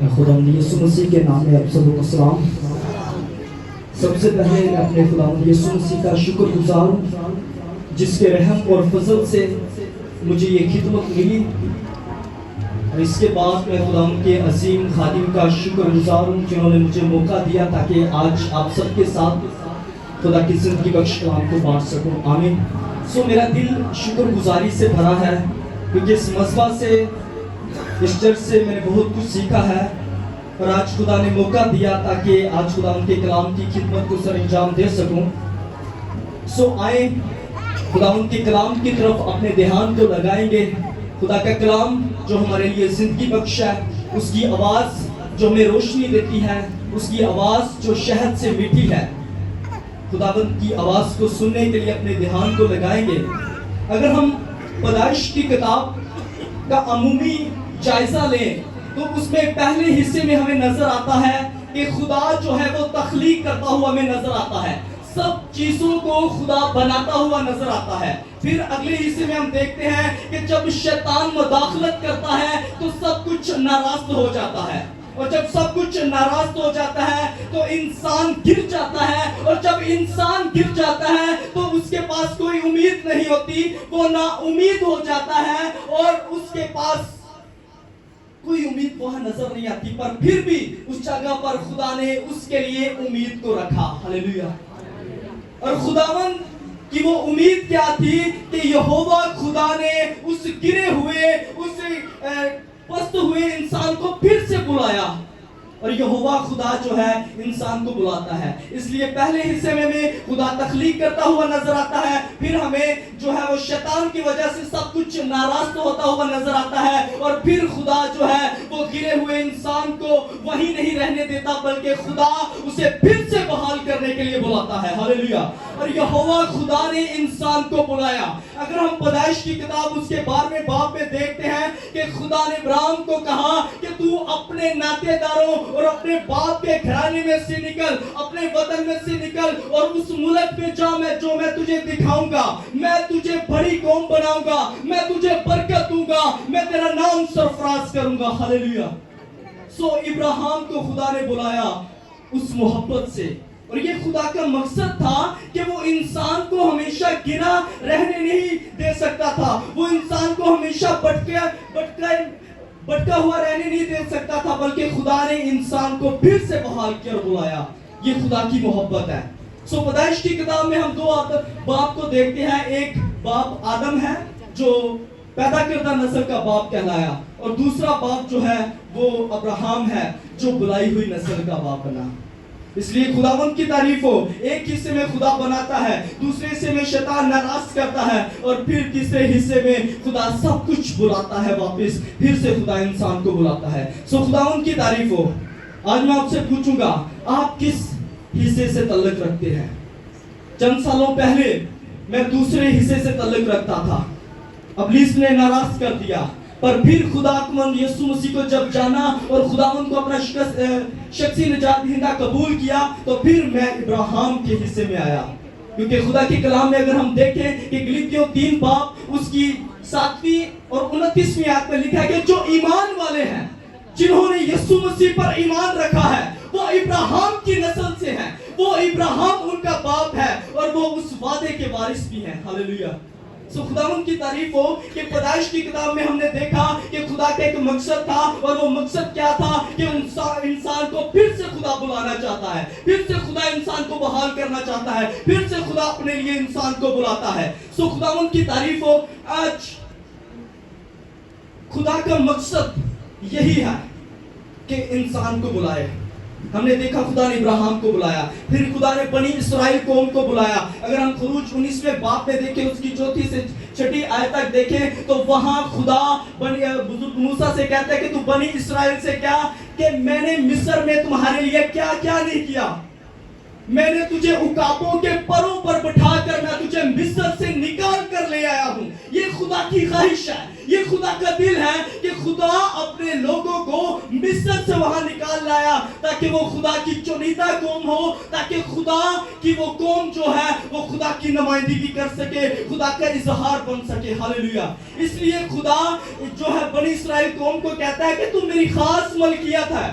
खुदावंद यीशु मसीह के नाम में आप सबको सलाम। सबसे पहले मैं अपने खुदावंद यीशु मसीह का शुक्रगुजार हूँ जिसके रहम और फजल से मुझे ये खिदमत मिली। और इसके बाद मैं खुदावंद के अजीम खादिम का शुक्रगुजार हूँ जिन्होंने मुझे मौका दिया ताकि आज आप सबके साथ खुदा की जिंदगी बख्श कलाम को बांट सकूँ। आमीन। सो मेरा दिल शुक्रगुजारी से भरा है क्योंकि इस मस्बा से, इस चर्च से मैंने बहुत कुछ सीखा है और आज खुदा ने मौका दिया ताकि आज खुदा उनके कलाम की खिदमत को सर अंजाम दे सकूं। सो आए खुदा उनके कलाम की तरफ अपने ध्यान को लगाएंगे। खुदा का कलाम जो हमारे लिए जिंदगी बख्श है, उसकी आवाज़ जो हमें रोशनी देती है, उसकी आवाज़ जो शहद से मीठी है, खुदावंद की आवाज़ को सुनने के लिए अपने ध्यान को लगाएंगे। अगर हम पैदाइश की किताब का अमूमी जायजा लें तो उसमें पहले हिस्से में हमें नजर आता है कि खुदा जो है वो तख्लीक करता हुआ हमें नजर आता है, सब चीजों को खुदा बनाता हुआ नजर आता है। फिर अगले हिस्से में हम देखते हैं कि जब शैतान मुदाखलत करता है तो सब कुछ नाराज हो जाता है, और जब सब कुछ नाराज हो जाता है तो इंसान गिर जाता है, और जब इंसान गिर जाता है तो उसके पास कोई उम्मीद नहीं होती, वो ना उम्मीद हो जाता है और उसके पास कोई उम्मीद वहां नजर नहीं आती। पर फिर भी उस जगह पर खुदा ने उसके लिए उम्मीद को रखा। हालेलुया। और खुदावंद कि वो उम्मीद क्या थी कि यहोवा खुदा ने उस गिरे हुए, उस पस्त हुए इंसान को फिर से बुलाया, और यहोवा खुदा जो है इंसान को बुलाता है। इसलिए पहले हिस्से में खुदा तख्लीक करता हुआ नजर आता है, फिर हमें जो है वो शैतान की वजह से सब कुछ नाराज तो होता हुआ नजर आता है, और फिर खुदा जो है वो गिरे हुए इंसान को वहीं नहीं रहने देता बल्कि खुदा उसे फिर से बहाल करने के लिए बुलाता है। हालेलुया। और यहोवा खुदा ने इंसान को बुलाया। अगर हम पैदाइश की किताब उसके 12वें बाब में देखते हैं कि खुदा ने इब्राहिम को कहा कि तू अपने नातेदारों और अपने बाप के घराने में से निकल, अपने वतन में से निकल और उस मुल्क पे जा जो मैं तुझे दिखाऊंगा। मैं तुझे बड़ी कौम बनाऊंगा, मैं तुझे बरकत दूंगा, मैं तेरा नाम सरफराज करूंगा। हालेलुया। सो इब्राहिम को खुदा ने बुलाया उस मोहब्बत से, और ये खुदा का मकसद था कि वो इंसान को हमेशा गिरा रहने नहीं दे सकता था, वो इंसान को हमेशा भटका हुआ रहने नहीं दे सकता था, बल्कि खुदा ने इंसान को फिर से बहाल किया और बुलाया। ये खुदा की मोहब्बत है। सो पैदाइश की किताब में हम दो बाप को देखते हैं। एक बाप आदम है जो पैदा करता नस्ल का बाप कहलाया, और दूसरा बाप जो है वो अब्राहम है जो बुलाई हुई नस्ल का बाप बना। इसलिए खुदावंद की तारीफ हो। एक हिस्से में खुदा बनाता है, दूसरे हिस्से में शैतान नाराज करता है, और फिर तीसरे हिस्से में खुदा सब कुछ बुलाता है वापस, फिर से खुदा इंसान को बुलाता है। सो खुदावंद की तारीफ हो। आज मैं आपसे पूछूंगा, आप किस हिस्से से तल्लुक रखते हैं? चंद सालों पहले मैं दूसरे हिस्से से तल्लुक रखता था, इब्लीस ने नाराज कर दिया, पर फिर खुदावंद यीशु मसीह को जब जाना और खुदावंद को अपना शख्सी निजात दहिंदा कबूल किया, तो फिर मैं इब्राहिम के हिस्से में आया। क्योंकि खुदा के कलाम में अगर हम देखें कि गलातियों 3 बाब उसकी 7वीं और 29वीं आयत में लिखा है कि जो ईमान वाले हैं, जिन्होंने यीशु मसीह पर ईमान रखा है, वो इब्राहिम की नस्ल से हैं, वो इब्राहिम उनका बाप है और वो उस वादे के वारिस भी हैं। हालेलुया। सो खुदावंद की तारीफ हो कि पैदाइश की किताब में हमने देखा कि खुदा का एक मकसद था, और वो मकसद क्या था कि इंसान को फिर से खुदा बुलाना चाहता है, फिर से खुदा इंसान को बहाल करना चाहता है, फिर से खुदा अपने लिए इंसान को बुलाता है। सो खुदावंद की तारीफ हो। आज खुदा का मकसद यही है कि इंसान को बुलाए। हमने देखा खुदा ने इब्राहिम को बुलाया, फिर खुदा ने बनी इस्राएल कौम को बुलाया। अगर हम खुरूज 19वें बाब में देखें, उसकी 4 से 6 आयत तक देखें, तो वहां खुदा बुजुर्ग मूसा से कहता है कि तू बनी इस्राएल से क्या कि मैंने मिस्र में तुम्हारे लिए क्या क्या नहीं किया, मैंने तुझे उकाबों के परों पर बिठाकर मैं तुझे मिस्र से निकाल कर ले आया हूं। ये खुदा की ख्वाहिश है, یہ خدا کا دل ہے کہ خدا اپنے لوگوں کو مصر سے وہاں نکال لایا تاکہ وہ خدا کی چنیدہ قوم ہو, تاکہ خدا کی وہ قوم جو ہے وہ خدا کی نمائندگی کر سکے, خدا کا اظہار بن سکے. ہاللیلویا. اس لیے خدا جو ہے بنی اسرائیل قوم کو کہتا ہے کہ تم میری خاص ملکیت ہے,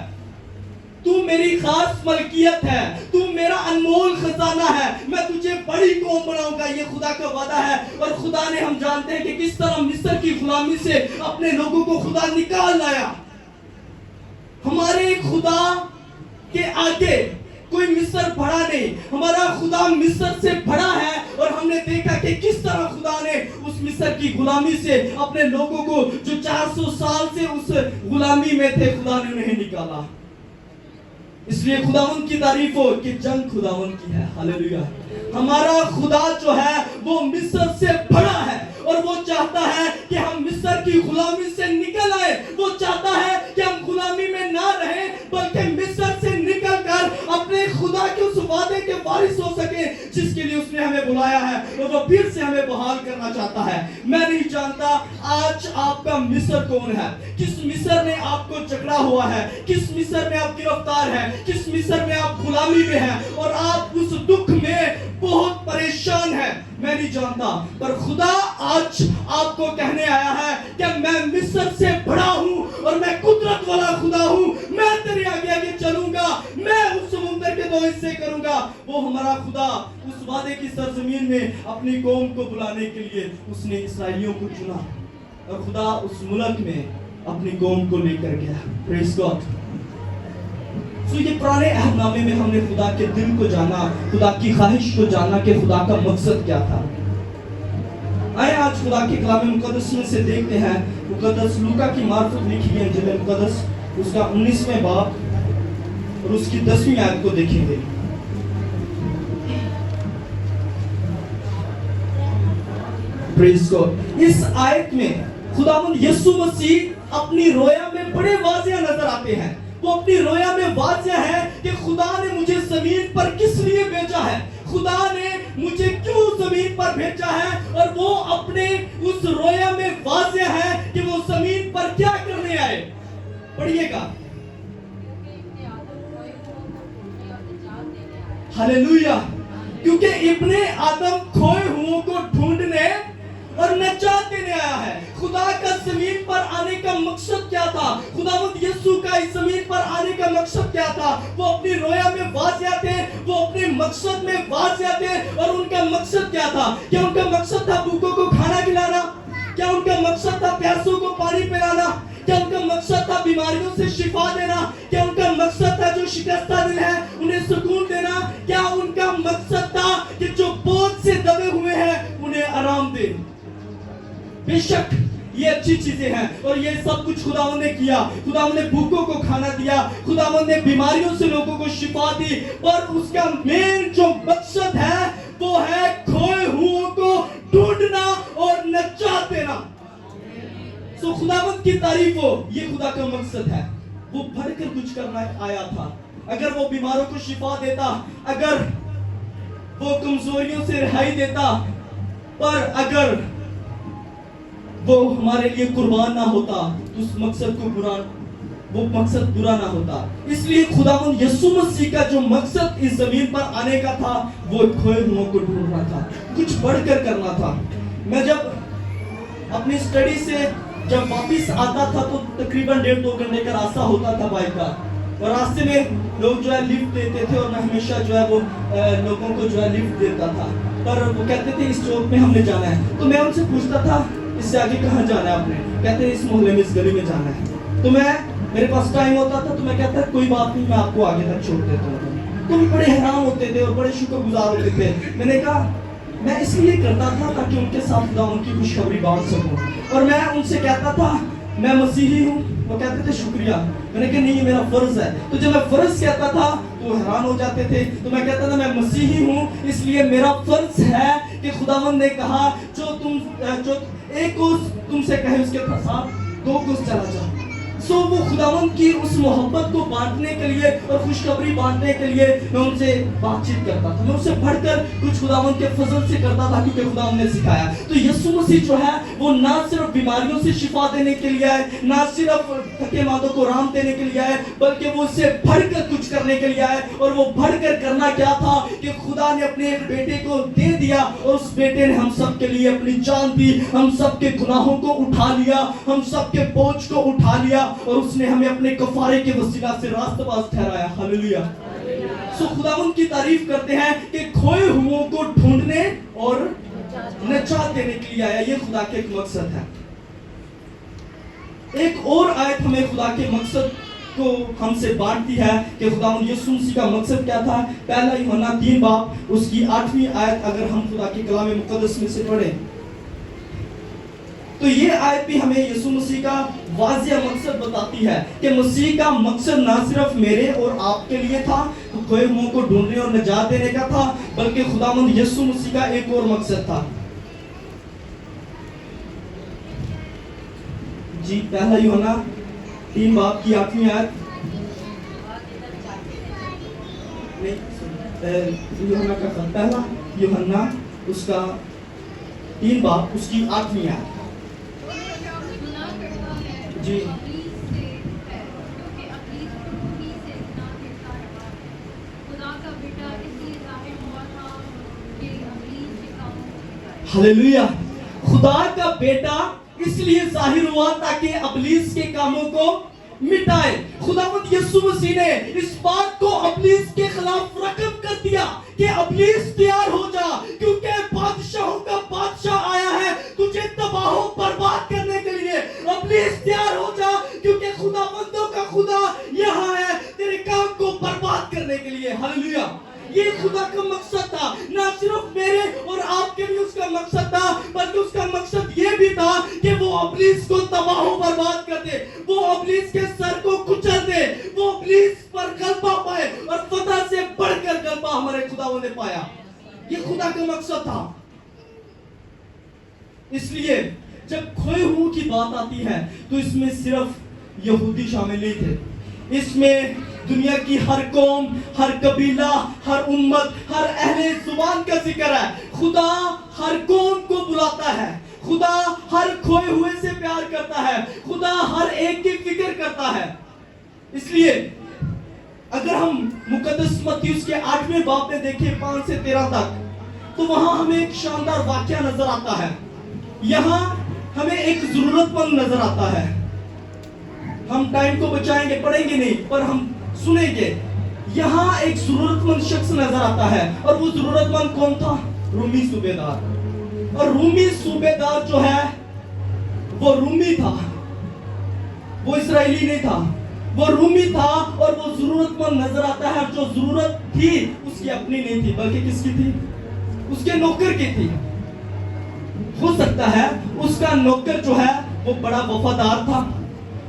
تو میری خاص ملکیت ہے, تو میرا انمول خزانہ ہے, میں تجھے بڑی قوم بناؤں گا. یہ خدا کا وعدہ ہے. اور خدا نے, ہم جانتے ہیں کہ کس طرح مصر کی غلامی سے اپنے لوگوں کو خدا نکال لایا. ہمارے خدا کے آگے کوئی مصر بڑا نہیں, ہمارا خدا مصر سے بڑا ہے. اور ہم نے دیکھا کہ کس طرح خدا نے اس مصر کی غلامی سے اپنے لوگوں کو جو 400 سال سے اس غلامی میں تھے, خدا نے انہیں نکالا. اس لیے خداوند کی تعریف ہو کہ جنگ خداوند کی ہے. ہاللیلویا. ہمارا خدا جو ہے وہ مصر سے بڑا ہے, اور وہ چاہتا ہے کہ ہم مصر کی غلامی سے نکل آئے. وہ چاہتا ہے کہ ہم غلامی میں نہ رہیں, بلکہ مصر سے نکل کر اپنے خدا کے اس وعدے کے وارث ہو سکیں جس کے لیے اس نے ہمیں بلایا ہے, اور وہ پھر سے ہمیں بحال کرنا چاہتا ہے. میں نہیں جانتا آج آپ کا مصر کون ہے, کس مصر نے آپ کو جکڑا ہوا ہے, کس مصر میں آپ گرفتار ہیں, کس مصر میں آپ غلامی میں ہیں, اور آپ اس دکھ میں بہت پریشان ہیں. میں نہیں جانتا, پر خدا آج آپ کو کہنے آیا ہے کہ میں مصر سے بڑا ہوں, اور میں قدرت والا خدا ہوں. میں تیرے آگے آگے چلوں گا, میں اس سمندر کے 2 حصے کروں گا. وہ ہمارا خدا اس وعدے کی سرزمین میں اپنی قوم کو بلانے کے لیے اس نے اسرائیلیوں کو چنا, اور خدا اس ملک میں اپنی قوم کو لے کر گیا. پریز گاڈ. سو یہ پرانے عہد نامے میں ہم نے خدا کے دل کو جانا, خدا کی خواہش کو جانا کہ خدا کا مقصد کیا تھا. آئے آج خدا کے کلام مقدس میں سے دیکھتے ہیں. مقدس لوکا کی معرفت لکھی ہے انجیل مقدس, اس کا 19واں باب اور اس کی 10ویں آیت کو دیکھیں گے. پریز گاڈ. اس آیت میں خداوند یسوع مسیح اپنی رویا میں بڑے واضح نظر آتے ہیں. وہ اپنی رویا میں واضح ہے کہ خدا نے مجھے زمین پر کس لیے بھیجا ہے, خدا نے مجھے کیوں زمین پر بھیجا ہے. اور وہ اپنے اس رویا میں واضح ہے کہ وہ زمین پر کیا کرنے آئے. پڑھیے گا. ہاللیلویا. کیونکہ ابن آدم کھوئے ہوں کو ڈھونڈنے اور نجات دینے آیا ہے. خدا کا زمین پر آنے کا مقصد کیا تھا, خداوند یسوع کا اس زمین پر آنے کا مقصد کیا تھا. وہ اپنی رویا میں واضح تھے, وہ اپنے مقصد میں واضح تھے. اور ان کا مقصد کیا تھا؟ کیا ان کا مقصد تھا بھوکوں کو کھانا کھلانا؟ کیا ان کا مقصد تھا پیاسوں کو پانی پلانا؟ کیا ان کا مقصد تھا بیماریوں سے شفا دینا؟ کیا ان کا مقصد تھا جو شکستہ دل ہے انہیں سکون دینا؟ کیا ان کا مقصد تھا کہ جو بوجھ سے دبے ہوئے ہیں انہیں آرام دے؟ بے شک یہ اچھی چیزیں ہیں, اور یہ سب کچھ خداوند نے کیا. خداوند نے بھوکوں کو کھانا دیا, خداوند نے بیماریوں سے لوگوں کو شفا دی. پر اس کا مین جو مقصد ہے وہ ہے کھوئے ہوں کو ڈھونڈنا اور نجات دینا. سو خداوند کی تعریف ہو, یہ خدا کا مقصد ہے. وہ بڑھ کر کچھ کرنا آیا تھا. اگر وہ بیماروں کو شفا دیتا, اگر وہ کمزوریوں سے رہائی دیتا, پر اگر وہ ہمارے لیے قربان نہ ہوتا تو اس مقصد کو وہ مقصد برا نہ ہوتا. اس لیے خداوند یسوع مسیح کا جو مقصد اس زمین پر آنے کا تھا وہ کھوئے ہوئوں کو ڈھونڈنا تھا, کچھ بڑھ کر کرنا تھا. میں جب اپنی اسٹڈی سے جب واپس آتا تھا تو تقریباً 1.5-2 گھنٹے کا راستہ ہوتا تھا بائک کا, اور راستے میں لوگ جو ہے لفٹ دیتے تھے, اور میں ہمیشہ جو ہے وہ لوگوں کو جو ہے لفٹ دیتا تھا. پر وہ کہتے تھے اس چوک میں ہم نے جانا ہے, تو میں ان سے پوچھتا تھا اس سے آگے کہاں جانا ہے آپ نے؟ کہتے ہیں اس محلے میں, اس گلی میں جانا ہے. تو میرے پاس ٹائم ہوتا تھا تو میں کہتا کوئی بات نہیں, میں آپ کو آگے تک چھوڑ دیتا ہوں. تو وہ بڑے حیران ہوتے تھے اور بڑے شکر گزار ہوتے تھے. میں نے کہا میں اس لیے کرتا تھا تاکہ ان کے ساتھ خدا ان کی خوشخبری بانٹ سکوں, اور میں ان سے کہتا تھا میں مسیحی ہوں. وہ کہتے تھے شکریہ. میں نے کہا نہیں, یہ میرا فرض ہے. تو جب میں فرض کہتا تھا تو حیران ہو جاتے تھے. تو میں کہتا تھا میں مسیحی ہوں, اس لیے میرا فرض ہے کہ خداوند نے کہا جو ایک کوس تم سے کہے اس کے ساتھ 2 کوس چلا جا. सो वो खुदावन की उस मोहब्बत को बांटने के लिए और खुशखबरी बांटने के लिए मैं उनसे बातचीत करता था, मैं उससे बढ़कर कुछ खुदावन के फजल से करता था, क्योंकि खुदावन ने सिखाया। तो यीशु मसीह जो है वो ना सिर्फ बीमारियों से शिफा देने के लिए आए, ना सिर्फ थके मांदों को आराम देने के लिए आए, बल्कि वो उससे बढ़कर कुछ करने के लिए आए। और वो बढ़कर करना क्या था कि खुदा ने अपने एक बेटे को दे दिया, और उस बेटे ने हम सब के लिए अपनी जान दी, हम सब के गुनाहों को उठा लिया, हम सब के बोझ को उठा लिया, और उसने हमें अपने कफारे के वसीला से रास्तबाज ठहराया। हालेलुया। सो खुदावंद की तारीफ करते हैं कि खोए हुओं को ढूंढने और निजात देने के लिए आया। ये खुदा के एक मकसद है। एक और आयत हमें खुदा के मकसद को हमसे बांटती है कि खुदावंद यीशु मसीह का मकसद क्या था। पहला यूहन्ना 3 बाब उसकी 8वीं आयत अगर हम खुदा के कलाम मुकद्दस में से पढ़ें, तो ये आयत भी हमें यीशु मसीह का वाज़िह मकसद बताती है कि मसीह का मकसद ना सिर्फ मेरे और आपके लिए था, तो खोए हुओं को ढूंढने और निजात देने का था, बल्कि खुदावंद यीशु मसीह का एक और मकसद था। जी, पहला यूहन्ना 3 बाब की 8वीं आयत, यूहन्ना का पहला यूहन्ना उसका 3 बाब उसकी 8वीं आयत। जी, हालेलुया। खुदा का बेटा इसलिए जाहिर हुआ ताकि अबलीस के कामों को मिटाए। खुदावंद यीशु मसीह ने इस बात को अबलीस के खिलाफ रकम कर दिया कि अबलीस तैयार हो जा, क्योंकि बादशाहों का बादशाह आया है तुझे तबाह बर्बाद करने के लिए। अबलीस तैयार हो जा, क्योंकि खुदावंदों का खुदा यहाँ है तेरे काम को बर्बाद करने के लिए। हालेलुया। ये खुदा का मकसद था, ना सिर्फ मेरे और आपके लिए उसका मकसद था, बल्कि उसका मकसद ये भी था कि वो अबलीस को तबाह बर्बाद कर दे, वो अबलीस के सर को कुचल दे, वो अबलीस पर गलबा पाए, और फतह से बढ़कर गलबा हमारे खुदावंद ने पाया। ये खुदा का मकसद था। इसलिए जब खोए हुओं की बात आती है तो इसमें सिर्फ यहूदी शामिल नहीं थे, इसमें दुनिया की हर कौम, हर कबीला, हर उम्मत, हर अहले जुबान का जिक्र है। खुदा हर कौम को बुलाता है, खुदा हर खोए हुए से प्यार करता है, खुदा हर एक की फिक्र करता है। इसलिए अगर हम मुकद्दस मत्ती उसके 8वें बाब में देखें 5 से 13 तक, तो वहां हमें एक शानदार वाकया नजर आता है। यहाँ हमें एक जरूरतमंद नजर आता है। हम टाइम को बचाएंगे, पढ़ेंगे नहीं, पर हम सुनेंगे। यहाँ एक जरूरतमंद शख्स नजर आता है, और वो जरूरतमंद कौन था? रूमी सूबेदार। और रूमी सूबेदार जो है वो रूमी था, वो इस्राएली नहीं था, वो रूमी था। और वो जरूरतमंद नजर आता है। जो जरूरत थी उसकी अपनी नहीं थी, बल्कि किसकी थी? उसके नौकर की थी। हो सकता है उसका नौकर जो है वो बड़ा वफादार था,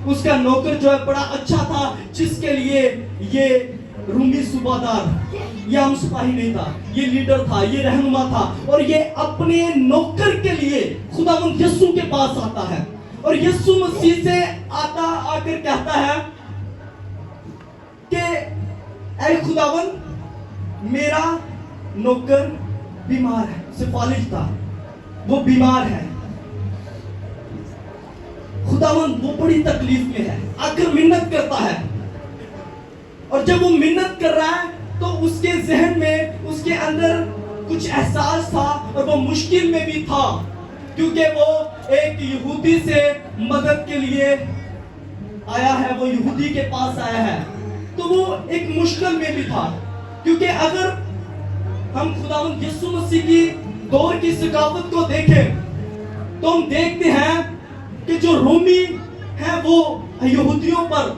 उसका नौकर जो है बड़ा अच्छा था, जिसके लिए ये रूमी सूबादार या हम सिपाही नहीं था, ये लीडर था, ये रहनुमा था। और ये अपने नौकर के लिए खुदावंद यीशु के पास आता है, और यीशु मसीह से आकर कहता है कि ऐ खुदावंद, मेरा नौकर बीमार है। सिफालिश था, वो बीमार है। खुदावंद वो बड़ी तकलीफ में है, आकर मिन्नत करता है। और जब वो मिन्नत कर रहा है तो उसके जहन में, उसके अंदर कुछ एहसास था, और वो मुश्किल में भी था, क्योंकि वो एक यहूदी से मदद के लिए आया है, वो यहूदी के पास आया है। तो वो एक मुश्किल में भी था, क्योंकि अगर हम खुदावंद यीशु मसीह की दौर की सकाफत को देखें तो हम देखते हैं कि जो रोमी हैं वो यहूदियों पर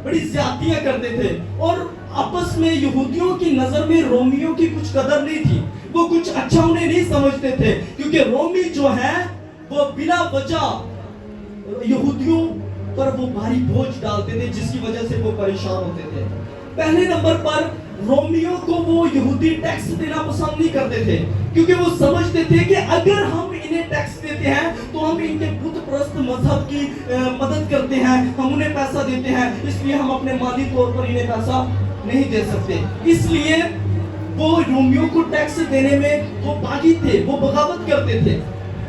बड़ी ज्यादतियां करते थे, और आपस में यहूदियों की नजर में रोमियों की कुछ कदर नहीं थी, वो कुछ अच्छा उन्हें नहीं समझते थे, क्योंकि रोमी जो है वो बिना वजह यहूदियों पर वो भारी बोझ डालते थे, जिसकी वजह से वो परेशान होते थे। पहले नंबर पर रोमियो को वो यहूदी टैक्स देना पसंद नहीं करते थे, क्योंकि वो समझते थे कि अगर हम इन्हें टैक्स देते हैं तो हम इनके बुत परस्त मजहब की मदद करते हैं, हम उन्हें पैसा देते हैं, इसलिए हम अपने माली तौर पर इन्हें पैसा नहीं दे सकते। इसलिए वो रोमियो को टैक्स देने में वो बागी थे, वो बगावत करते थे।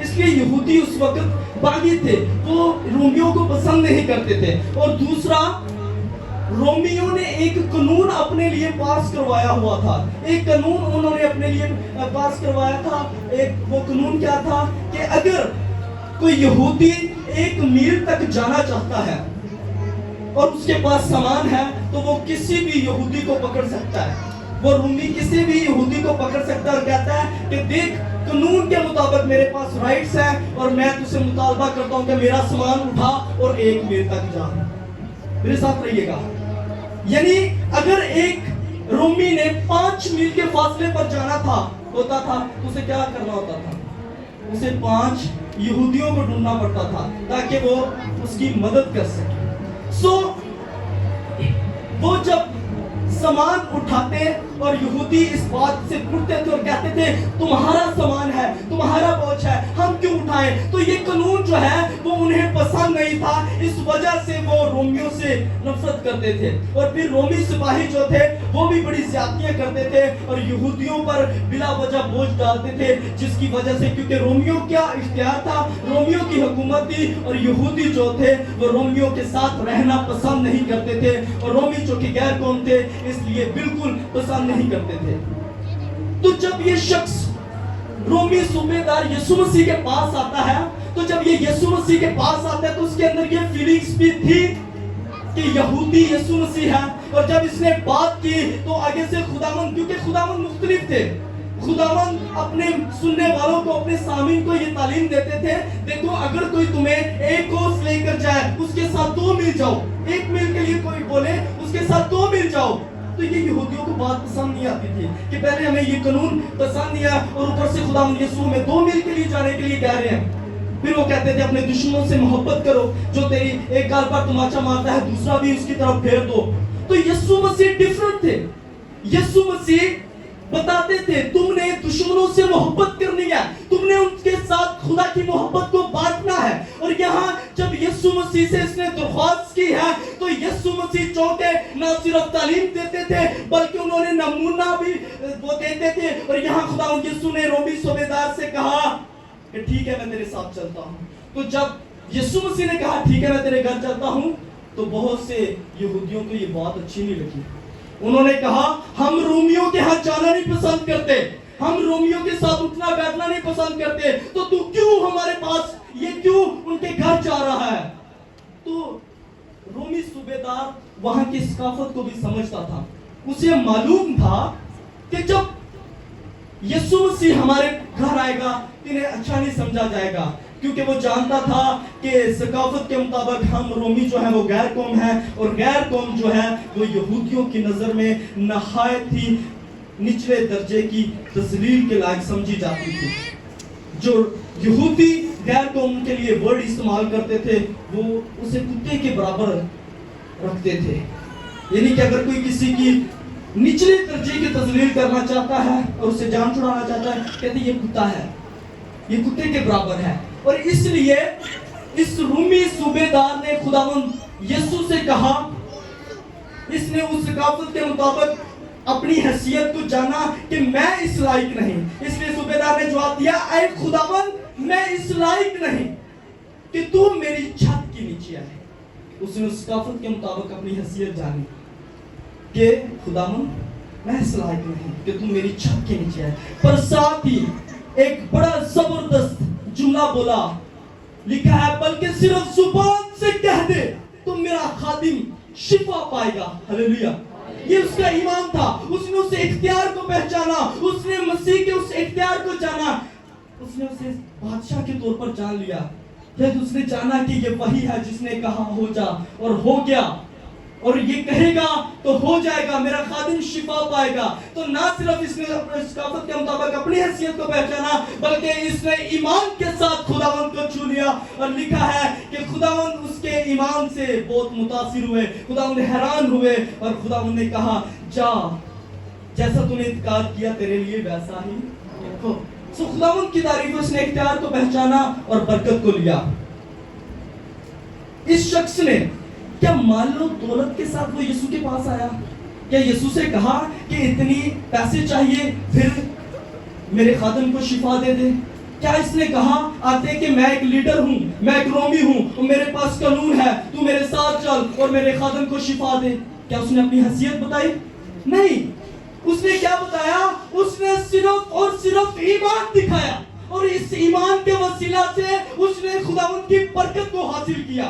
इसलिए यहूदी उस वक्त बागी थे, वो रोमियो को पसंद नहीं करते थे। और दूसरा, रोमियो ने एक कानून अपने लिए पास करवाया हुआ था, एक कानून उन्होंने अपने लिए पास करवाया था। एक वो कानून क्या था कि अगर कोई यहूदी 1 मील तक जाना चाहता है और उसके पास सामान है तो वो किसी भी यहूदी को पकड़ सकता है। वो रोमी किसी भी यहूदी को पकड़ सकता है और कहता है कि देख, कानून के मुताबिक मेरे पास राइट्स हैं और मैं तुझसे मुतालबा करता हूं कि मेरा सामान उठा और 1 मील तक जा। मेरे साथ रहिएगा। यानी अगर एक रोमी ने 5 मील के फासले पर जाना होता था तो उसे क्या करना होता था? उसे 5 यहूदियों को ढूंढना पड़ता था ताकि वो उसकी मदद कर सके। वो जब सामान उठाते और यहूदी इस बात से पूछते थे और कहते थे तुम्हारा सामान है, तुम्हारा बोझ है, हम क्यों उठाएं? तो ये कानून जो है वो उन्हें पसंद नहीं था, इस वजह से वो रोमियों से नफरत करते थे। और फिर रोमी सिपाही जो थे वो भी बड़ी ज्यादतियां करते थे और यहूदियों पर बिला वजह बोझ डालते थे, जिसकी वजह से, क्योंकि रोमियों क्या इख्तियार था, रोमियों की हुकूमत थी और यहूदी जो थे वो रोमियों के साथ रहना पसंद नहीं करते थे। और रोमी जो कि गैर कौम थे इसलिए बिल्कुल पसंद नहीं करते थे। तो जब ये शख्स रोमी सूबेदार यीशु मसीह के पास आता है, तो जब ये यीशु मसीह के पास आता है तो उसके अंदर ये फीलिंग्स भी थी कि यहूदी यीशु मसीह है। और जब इसने बात की तो आगे से खुदावंद, क्योंकि खुदावंद मुख्तलिफ थे, खुदावंद अपने सुनने वालों को, अपने सामीन को ये तालीम देते थे, देखो अगर कोई तुम्हें 1 कोस लेकर जाए उसके साथ 2 मील जाओ, 1 मील के लिए कोई बोले उसके साथ 2 मील जाओ। तो ये यहूदियों को बात पसंद नहीं आती थी कि पहले हमें ये कानून पसंद नहीं है और ऊपर से खुदावंद यीशु में 2 मील के लिए जाने के लिए कह रहे हैं। फिर वो कहते थे अपने दुश्मनों से मोहब्बत करो, जो तेरी एक गाल पर तमाचा मारता है दूसरा भी उसकी तरफ फेर दो। तो यीशु मसीह डिफरेंट थे। यीशु मसीह बताते थे तुमने दुश्मनों से मोहब्बत करनी है, तुमने उनके साथ खुदा की मोहब्बत को बांटना है। और यहाँ जब यीशु मसीह से इसने दरख्वास्त की है तो यीशु मसीह चौंके, ना सिर्फ तालीम देते थे बल्कि उन्होंने नमूना भी वो देते थे। और यहाँ खुदा यीशु ने रोमी सूबेदार से कहा कि ठीक है मैं तेरे साथ चलता हूँ। तो जब यीशु मसीह ने कहा ठीक है मैं तेरे घर चलता हूँ, तो बहुत से यहूदियों को ये बात अच्छी नहीं लगी। उन्होंने कहा हम रोमियों के हाथ जाना नहीं पसंद करते, हम रोमियों के साथ उठना बैठना नहीं पसंद करते, तो तू क्यों हमारे पास, ये क्यों उनके घर जा रहा है? तो रोमी सूबेदार वहां की सकाफत को भी समझता था। उसे मालूम था कि जब यीशु मसीह हमारे घर आएगा इन्हें अच्छा नहीं समझा जाएगा, क्योंकि वो जानता था कि सकाफत के मुताबिक हम रोमी जो है वो गैर कौम है और गैर कौम जो है वो यहूदियों की नज़र में नहायत ही निचले दर्जे की तस्लील के लायक समझी जाती थी। जो यहूदी गैर कौम के लिए वर्ड इस्तेमाल करते थे वो उसे कुत्ते के बराबर रखते थे। यानी कि अगर कोई किसी की निचले दर्जे की तस्लील करना चाहता है और उसे जान छुड़ाना चाहता है, कहते ये कुत्ता है, ये कुत्ते के बराबर है। और इसलिए इस रूमी सूबेदार ने खुदावंद यीशु से कहा, इसने उस सकाफत के मुताबिक अपनी हैसियत को जाना कि मैं इस लायक नहीं, इसलिए सूबेदार ने जवाब दिया, ऐ खुदावंद मैं इस लायक नहीं कि तू मेरी छत के नीचे आए। उसने उस सकाफत के मुताबिक अपनी हैसियत जानी कि खुदावंद मैं इस लायक नहीं कि तू मेरी छत के नीचे आए। पर साथ ही एक बड़ा जबरदस्त जुमला बोला, लिखा है बल्कि सिर्फ जुबान से कह दे तो मेरा खादिम शिफा पाएगा। हालेलुया। ये उसका ईमान था, उसने उस इख्तियार को पहचाना, उसने मसीह के उस इख्तियार को जाना, उसने उसे बादशाह के तौर पर जान लिया। फिर उसने जाना कि ये वही है जिसने कहा हो जा और हो गया, और ये कहेगा तो हो जाएगा, मेरा खादिम शिफा पाएगा। तो ना सिर्फ इसने सकाफत के मुताबिक अपनी हैसियत को पहचाना बल्कि इसने ईमान के साथ खुदावंद को छू लिया। और लिखा है कि खुदावंद उसके ईमान से बहुत मुतासिर हुए, खुदावंद हैरान हुए और खुदावंद ने कहा जा जैसा तूने इत्कार किया तेरे लिए वैसा ही हो। सो खुदावंद की तारीफ, उसने इख्तियार को पहचाना और बरकत को लिया। इस शख्स ने क्या मान लो दौलत के साथ वो यीशु के पास आया? क्या यीशु से कहा कि इतनी पैसे चाहिए फिर मेरे खादिम को शिफा दे दे? क्या इसने कहा आते कि मैं एक लीडर हूं, मैं एक रोमी हूं, मेरे पास कानून है, तू मेरे साथ चल और मेरे खादिम को शिफा दे? क्या उसने अपनी हैसियत बताई? नहीं। उसने क्या बताया? उसने सिर्फ और सिर्फ ईमान दिखाया, और इस ईमान के वसीला से उसने खुदावंद की बरकत को हासिल किया।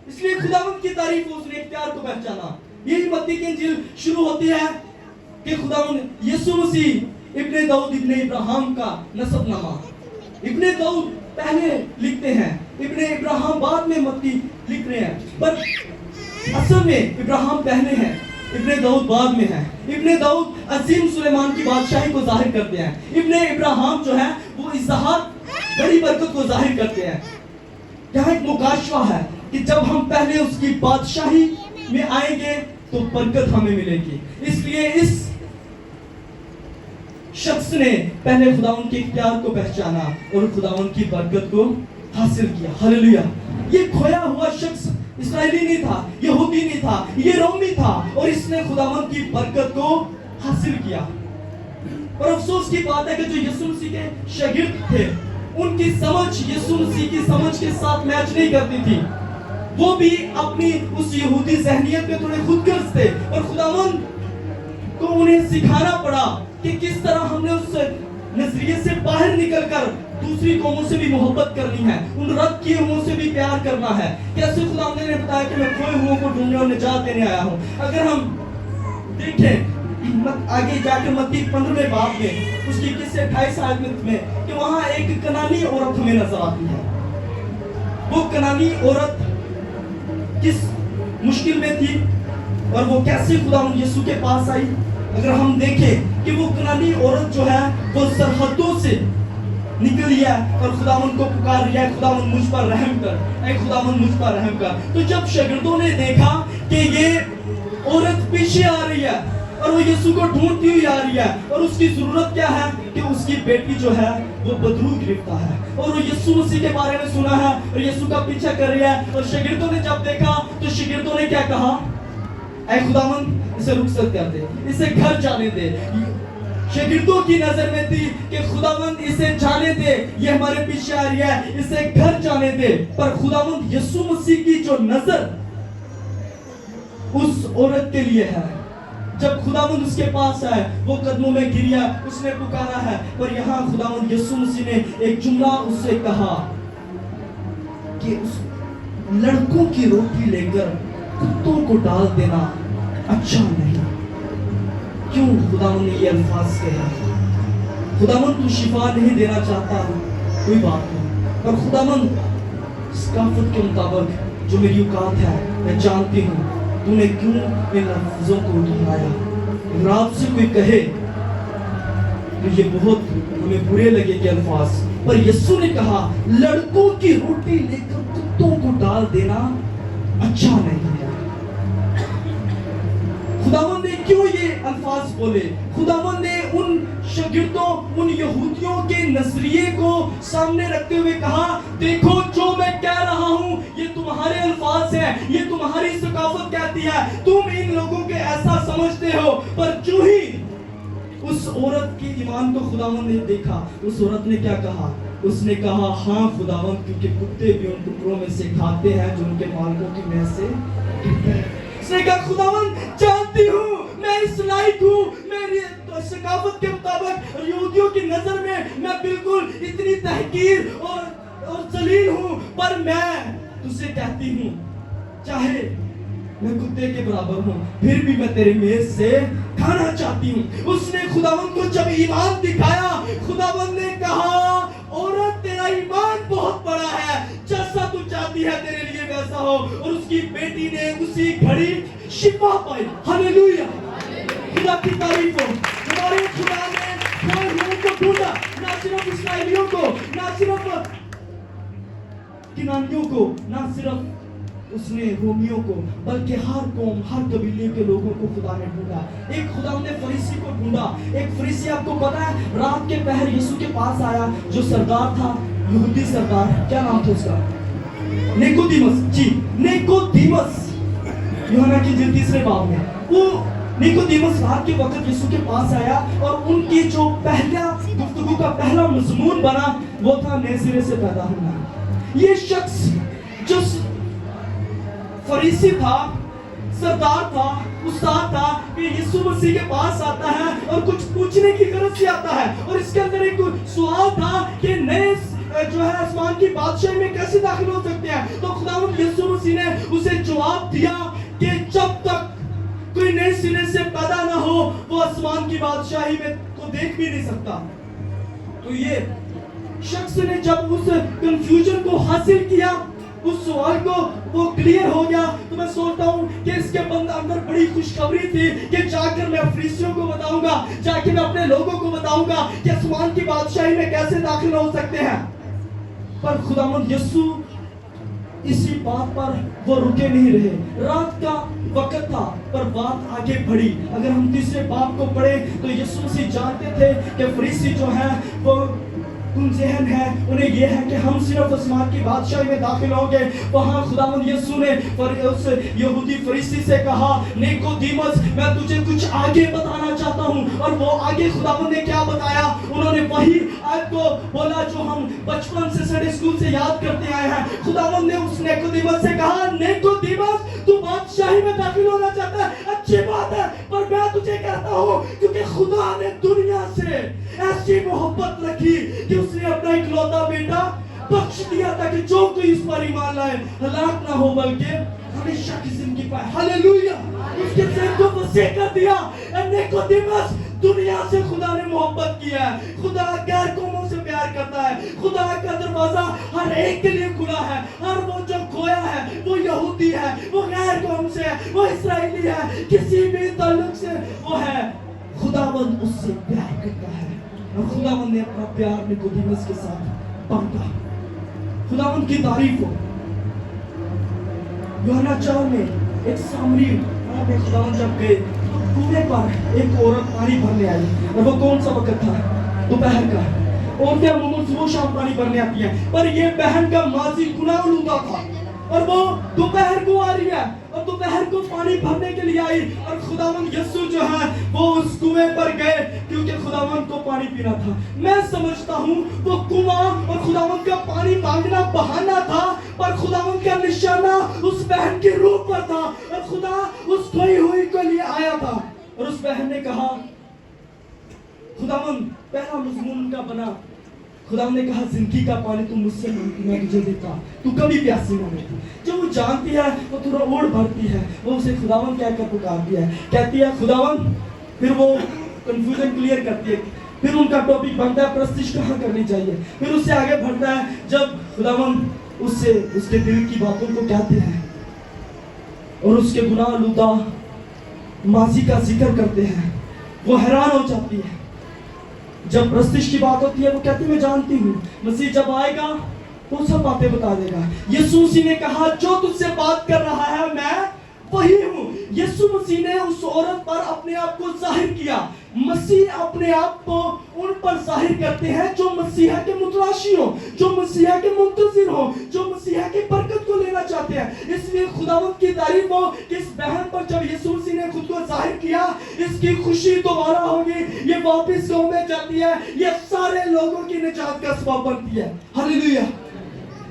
इसलिए खुदावंद की तारीफ, उसने इख्तियार को पहचाना। यही मत्ती की इंजील शुरू होती है कि खुदावंद यीशु मसीह इब्ने दाऊद इब्ने इब्राहिम का नसबनामा, इब्ने दाऊद पहले लिखते हैं, इब्ने इब्राहिम बाद में मत्ती लिख रहे हैं, पर असल में इब्राहिम पहले हैं, इब्ने दाऊद बाद में है। इब्ने दाऊद अजीम सुलेमान की बादशाही को जाहिर करते हैं। इब्ने इब्राहिम जो है वो इज़हाक बड़ी बरकत को जाहिर करते हैं। यहाँ एक मुकाशवा है कि जब हम पहले उसकी बादशाही में आएंगे तो बरकत हमें मिलेगी। इसलिए इस शख्स ने पहले खुदावंद के इख्तियार को पहचाना और खुदावंद की बरकत को हासिल किया। हालेलुया। ये खोया हुआ शख्स इस्राएली नहीं था, यहूदी नहीं था, ये रोमी था, और इसने खुदावंद की बरकत को हासिल किया। और अफसोस की बात है कि जो यीशु मसीह के शागिर्द थे, उनकी समझ यीशु मसीह की समझ के साथ मैच नहीं करती थी। वो भी अपनी उस यहूदी ज़हनियत में थोड़े खुदगर्ज थे, और खुदावंद को उन्हें सिखाना पड़ा कि किस तरह हमने उस नजरिए से बाहर निकलकर दूसरी कौमों से भी मोहब्बत करनी है, उन रद्द किए हुओं से भी प्यार करना है। कैसे खुदावंद ने बताया कि मैं खोए हुओं को ढूंढने और निजात देने आया हूँ। अगर हम देखें आगे जाकर मत्ती 15वें बाब में उसकी किस्से 28 आयत में कि वहाँ एक कनानी औरत हमें नजर आती है। वो कनानी औरत किस मुश्किल में थी और वो कैसे खुदावंद यीशु के पास आई? अगर हम देखें कि वो कनानी औरत जो है वो सरहदों से निकली है और खुदावंद को पुकार रही है, खुदावंद मुझ पर रहम कर, ऐ खुदावंद मुझ पर रहम कर। तो जब शागिर्दों ने देखा कि ये औरत पीछे आ रही है और वो यीशु को ढूंढती हुई आ रही है, और उसकी जरूरत क्या है कि उसकी बेटी जो है वो बदरू गिरफ्तार है, और वो यीशु मसीह के बारे में सुना है और यीशु का पीछा कर रही है। और शागिर्दों ने जब देखा तो शागिर्दों ने क्या कहा? ऐ खुदावंद इसे रुखसत कर दे, इसे घर जाने दे। शागिर्दों की नजर में थी कि खुदावंद इसे जाने दे, ये हमारे पीछे आ रही है, इसे घर जाने दे। पर खुदावंद यीशु मसीह की जो नजर उस औरत के लिए है, जब खुदावंद उसके पास आए, वो कदमों में गिरा, उसने पुकारा है। पर यहाँ खुदावंद यीशु मसीह ने एक जुमला उससे कहा कि उस लड़कों की रोटी लेकर कुत्तों को डाल देना अच्छा नहीं। क्यों खुदावंद ने ये अल्फाज कहे? खुदावंद तू शिफा नहीं देना चाहता, कोई बात नहीं, पर खुदावंद सकाफत के मुताबिक जो मेरी औकात है मैं जानती हूँ, तूने क्यों इन लफ्जों को दोहराया? अगर आपसे कोई कहे तो ये बहुत हमें बुरे लगेंगे अल्फाज, पर यीशु ने कहा लड़कों की रोटी लेकर कुत्तों को डाल देना अच्छा नहीं है। खुदावंद ने क्यों ये अल्फाज बोले? खुदावंद ने उन शागिर्दों, उन यहूदियों के नजरिए को सामने रखते हुए कहा, देखो जो मैं कह रहा हूं ये तुम्हारे अल्फाज हैं, ये तुम्हारी सकाफत कहती है, तुम इन लोगों के ऐसा समझते हो। पर जो ही उस औरत के ईमान को खुदावंद ने देखा, उस औरत ने क्या कहा? उसने कहा हाँ खुदावंद, क्योंकि कुत्ते भी उन टुकड़ों में से खाते हैं जो उनके मालिकों की मुंह से गिरते हैं। उसने कहा खुदावंद जानती हूँ मैं इस लायक हूँ, मेरी सकाफत के मुताबिक यहूदियों की नजर में मैं बिल्कुल इतनी तहकीर और जलील हूँ, पर मैं तुझसे कहती हूँ चाहे मैं कुत्ते के बराबर हूँ फिर भी मैं तेरे मेज से खाना चाहती हूँ। उसने खुदावंद को जब ईमान दिखाया, खुदावंद ने कहा औरत तेरा ईमान बहुत बड़ा है, जैसा तू चाहती है तेरे लिए वैसा हो। और उसकी बेटी ने उसी घड़ी शिफा पाई। हालेलुया, खुदा की तारीफ हो। हमारे खुदा ने खोए हुओं को ढूंढा, ना सिर्फ इस्राएलियों को, ना सिर्फ किनानियों को, ना सिर्फ उसने रोमियो को, बल्कि हर कौम, हर कबीले के लोगों को खुदा ने ढूंढा। एक खुदा ने फरीसी को ढूंढा। एक फरीसी, आपको पता है, रात के पहर यीशु के पास आया, जो सरदार था, यहूदी सरदार, क्या नाम था उसका? निकोदेमस। जी, निकोदेमस, यूहन्ना की 3 बाब में वो निकोदेमस रात के वक्त यीशु के पास आया, और उनकी जो पहला गुफ्तगू का पहला मजमून बना वो था नए सिरे से पैदा होना। ये शख्स जो फरीसी था, सरदार था, उस्ताद था, कि यीशु मसीह के पास आता है और कुछ पूछने की गरज से आता है, और इसके अंदर एक सवाल था कि नए जो है आसमान की बादशाही में कैसे दाखिल हो सकते हैं। तो खुदावंद यीशु मसीह ने उसे जवाब दिया कि जब तक कोई नए सिरे से पैदा ना हो वो आसमान की बादशाही में को देख भी नहीं सकता। तो ये शख्स ने जब उस कंफ्यूजन को हासिल किया, उस सवाल को वो क्लियर हो गया, तो मैं सोचता हूँ कि इसके अंदर बड़ी खुशखबरी थी कि जाकर मैं फरीसियों को बताऊंगा, जाकर मैं अपने लोगों को बताऊंगा कि आसमान की बादशाही में कैसे दाखिल हो सकते हैं। पर खुदावंद यीशु इसी बात पर वो रुके नहीं रहे। रात का वक्त था पर बात आगे बढ़ी। अगर हम 3 बाब को पढ़े तो यीशु मसीह जानते थे कि फरीसी जो है वो जहन है, उन्हें यह है कि हम सिर्फ आसमान की बादशाही में दाखिल होंगे। वहां खुदावंद यीशु ने उस यहूदी फरीसी से कहा, निकोदेमस, मैं तुझे कुछ आगे बताना चाहता हूं। और वो आगे खुदावंद ने क्या बताया? उन्होंने वही आज को बोला जो हम बचपन से संडे स्कूल से याद करते आए हैं। खुदावंद ने उस निकोदेमस से कहा, निकोदेमस, तू बादशाही में दाखिल होना चाहता है, अच्छी बात है, पर मैं तुझे कहता हूं क्योंकि खुदा ने दुनिया से ऐसी मोहब्बत रखी कि उसने अपना इकलौता बेटा बख्श दिया ताकि जो कोई इस पर ईमान लाए हलाक ना हो बल्कि हमेशा की जिंदगी पाए। हालेलुया। उसके दिल को वसीअत कर दिया। निकोदेमस, दुनिया से खुदा ने मोहब्बत किया है। खुदा गैर कौमों से प्यार करता है। खुदा का दरवाजा हर एक के लिए खुला है। हर वो जो खोया है, वो यहूदी है, वो गैर कौम से है, वो इस्राएली है, किसी भी ताल्लुक से वो है, खुदावंद उससे प्यार करता है। और खुदावंद ने अपना प्यार निकोदेमस के साथ बांटा। खुदावंद की तारीफ हो। यूहन्ना 4 में एक सामरी खुदावंद जब गए तो कुएं पर एक औरत पानी भरने आई, और वो कौन सा वक्त था? दोपहर का। औरतें अमूमन सुबह शाम पानी भरने आती हैं, पर ये बहन का माजी गुनाहगार था, और वो दोपहर को आ रही है, और दोपहर को पानी भरने के लिए आई। और खुदावंद यीशु जो है वो उस कुएं पर गए क्योंकि खुदावंद को पानी पीना था। मैं समझता हूँ वो कुआं और खुदावंद का पानी मांगना बहाना था, पर खुदावंद का निशाना उस बहन के रूप पर था, और खुदा उस खोई हुई के लिए आया था। और उस बहन ने कहा, खुदावंद पहला मजमून का बना, खुदा ने कहा, जिंदगी का पानी तुम मुझसे मांगती, मैं तुझे देता, तू कभी प्यासी ना होती। जब वो जानती है वो थोड़ा ओढ़ भरती है, वो उसे खुदावंद कहकर पुकारती है, कहती है खुदावंद। फिर वो कंफ्यूजन क्लियर करती है। फिर उनका टॉपिक बनता है प्रस्तिश कहाँ करनी चाहिए। फिर उससे आगे बढ़ता है जब खुदावंद उससे उसके दिल की बातों को कहते हैं और उसके गुनाह लुदा माजी का जिक्र करते हैं, वो हैरान हो जाती है। जब प्रस्तिश की बात होती है वो कहती मैं जानती हूँ मसीह जब आएगा तो सब बातें बता देगा। यीशु मसीह ने कहा, जो तुझसे बात कर रहा है मैं वही हूँ। यीशु मसीह ने उस औरत पर अपने आप को जाहिर किया। मसीह अपने आप को उन पर जाहिर करते हैं जो मसीहा के मुतलाशी हो, जो मसीहा के मुंतजिर हो, जो मसीहा की बरकत को लेना चाहते हैं। इसलिए खुदावंद की तारीफ हो कि इस बहन पर जब यीशु मसीह ने खुद को जाहिर किया, इसकी खुशी दोबारा होगी, ये वापस गांव में जाती है, ये सारे लोगों की निजात का सबब बनती है। हालेलुया।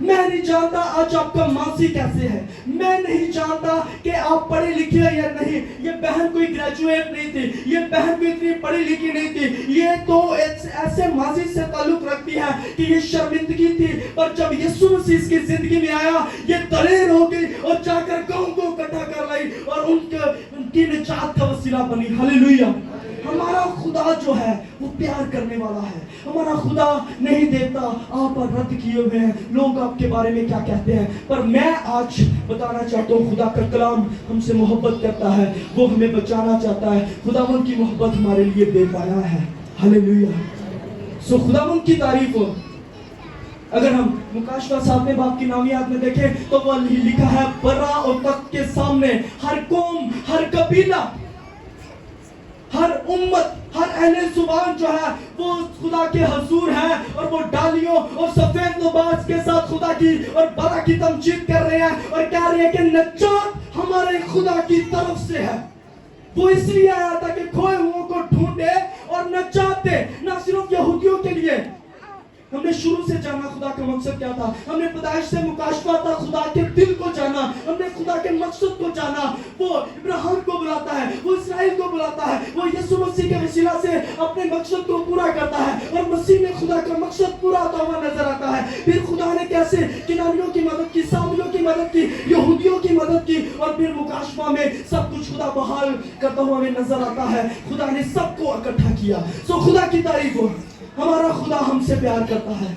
मैं नहीं जानता आज आपका मासी कैसे है, मैं नहीं जानता कि आप पढ़े लिखे हैं या नहीं। ये बहन कोई ग्रेजुएट नहीं थी, ये बहन कोई इतनी पढ़ी लिखी नहीं थी, ये तो ऐसे माजी से ताल्लुक रखती है कि ये शर्मिंदगी थी। पर जब यीशु मसीह इसकी जिंदगी में आया, ये दलेर हो गई और जाकर गांव को इकट्ठा कर लाई और उनकी निजात का वसीला बनी। हालेलुया। हमारा खुदा जो है वो प्यार करने वाला है। हमारा खुदा नहीं देता आप रद्द किए हुए हैं, लोग आपके बारे में क्या कहते हैं। पर मैं आज बताना चाहता हूँ खुदा का कलाम हमसे मोहब्बत करता है, वो हमें बचाना चाहता है। खुदावंद की मोहब्बत हमारे लिए बेपाया है। हालेलुया। सो खुदावंद की तारीफ हो। अगर हम मुकाशवा 7वें बाब की नामियात में देखें तो वह लिखा है, बरा और तख्त के सामने हर कौम, हर कबीला, हर उम्मत, हर अहले जुबान जो है वो खुदा के हजूर है, और वो डालियों और सफेद लिबास के साथ खुदा की और बरा की तमजीद कर रहे हैं और कह रहे हैं कि नजात हमारे खुदा की तरफ से है। वो इसलिए आया था कि खोए हुओं को ढूंढे और नजात दे, न सिर्फ यहूदियों के लिए। हमने शुरू से जाना खुदा का मकसद क्या था, हमने पैदाइश से मुकाशवा था खुदा के दिल को जाना, हमने खुदा के मकसद को जाना। वो इब्राहिम को बुलाता है, वो इसराइल को बुलाता है, वो यीशु मसीह के वसीला से अपने मकसद को पूरा करता है, और मसीह में खुदा का मकसद पूरा होता हुआ नजर आता है। फिर खुदा ने कैसे किनारियों की मदद की, सामियों की मदद की, यहूदियों की मदद की, और फिर मुकाशवा में सब कुछ खुदा बहाल करता हुआ हमें नजर आता है। खुदा ने सबको इकट्ठा किया। सो खुदा की तारीफ हो, हमारा खुदा हमसे प्यार करता है।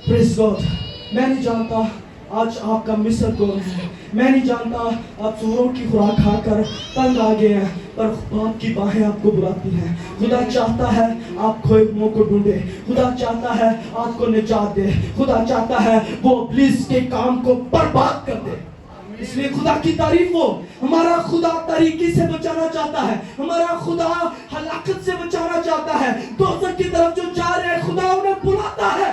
Praise God. मैं नहीं जानता आज आपका मिस्र कौन है, मैं नहीं जानता आप सूरों की खुराक खाकर तंग आ गए हैं, पर बाप की बाहें आपको बुलाती हैं। खुदा चाहता है आप खोए हुओं को ढूंढे, खुदा चाहता है आपको निजात दे, खुदा चाहता है वो इब्लीस के काम को बर्बाद कर दे। इसलिए खुदा की तारीफ हो, हमारा खुदा तरीके से बचाना चाहता है, हमारा खुदा हलाकत से बचाना चाहता है। दोज़ख की तरफ जो जा रहे हैं खुदा उन्हें बुलाता है।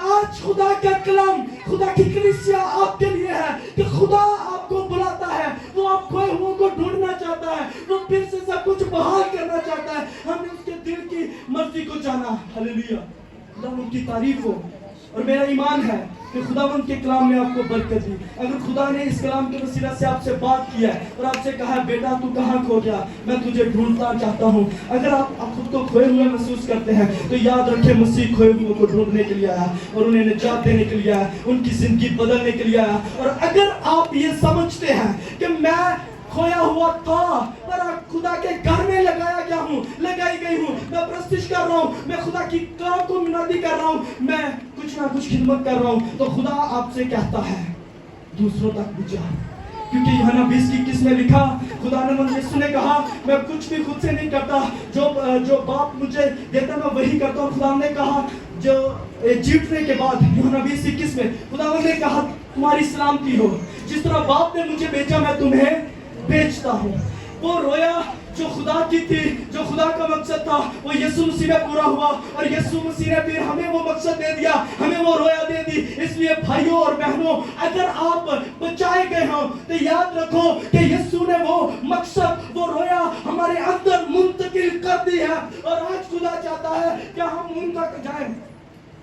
आज खुदा का कलाम, खुदा की कलीसिया आपके लिए है कि खुदा आपको बुलाता है, वो आप खोए हुओं को ढूंढना चाहता है, वो फिर से सब कुछ बहाल करना चाहता है। हमने उसके दिल की मर्जी को जाना। हालेलुया, खुदा उनकी तारीफ हो। और मेरा ईमान है कि खुदावंद के कलाम में आपको बरकत दी। अगर खुदा ने इस कलाम के वसीला से आपसे बात किया है और आपसे कहा है बेटा तू कहाँ खो गया, मैं तुझे ढूंढना चाहता हूँ, अगर आप खुद को खोए हुए महसूस करते हैं तो याद रखें मसीह खोए हुए को ढूंढने के लिए आया और उन्हें निजात देने के लिए आया, उनकी जिंदगी बदलने के लिए आया। और अगर आप ये समझते हैं कि मैं खोया हुआ था पर खुदा के घर में लगाई गई हूँ, मैं प्रस्तिश कर रहा हूँ, मैं खुदा की काम को मिनादी कर रहा हूँ, मैं कुछ ना कुछ खिदमत कर रहा हूँ, तो खुदा आपसे कहता है दूसरों तक भी जा। क्योंकि यूहन्ना 20:21 में लिखा, खुदा ने यीशु ने कहा मैं कुछ भी खुद से नहीं करता, जो बाप मुझे देता मैं वही करता हूँ। खुदा ने कहा जो जीतने के बाद यूहन्ना 20:21 में खुदा ने कहा तुम्हारी सलामती हो, जिस तरह बाप ने मुझे भेजा मैं तुम्हें भेजता हूँ। वो रोया जो खुदा की थी, जो खुदा का मकसद था, वो यीशु मसीह में पूरा हुआ, और यीशु मसीह ने फिर हमें वो मकसद दे दिया, हमें वो रोया दे दी। इसलिए भाइयों और बहनों, अगर आप बचाए गए हो तो याद रखो कि यीशु ने वो मकसद, वो रोया हमारे अंदर मुंतकिल कर दी है। और आज खुदा चाहता है कि हम उन तक जाएं,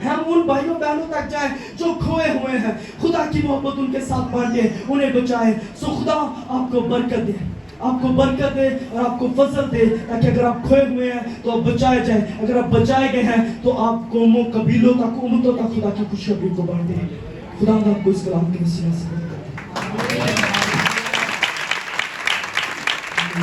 हम उन भाइयों बहनों तक जाएं जो खोए हुए हैं, खुदा की मोहब्बत उनके साथ बांटे, उन्हें बचाएं। सो खुदा आपको बरकत दे, आपको बरकत दे और आपको फजल दे, ताकि अगर आप खोए हुए हैं तो आप बचाए जाए, अगर आप बचाए गए हैं तो आप कौमों, कबीलों तक, उम्मतों तक खुदा की खुशखबरी को बांटे। खुदा आपको इस कलाम के वसीले से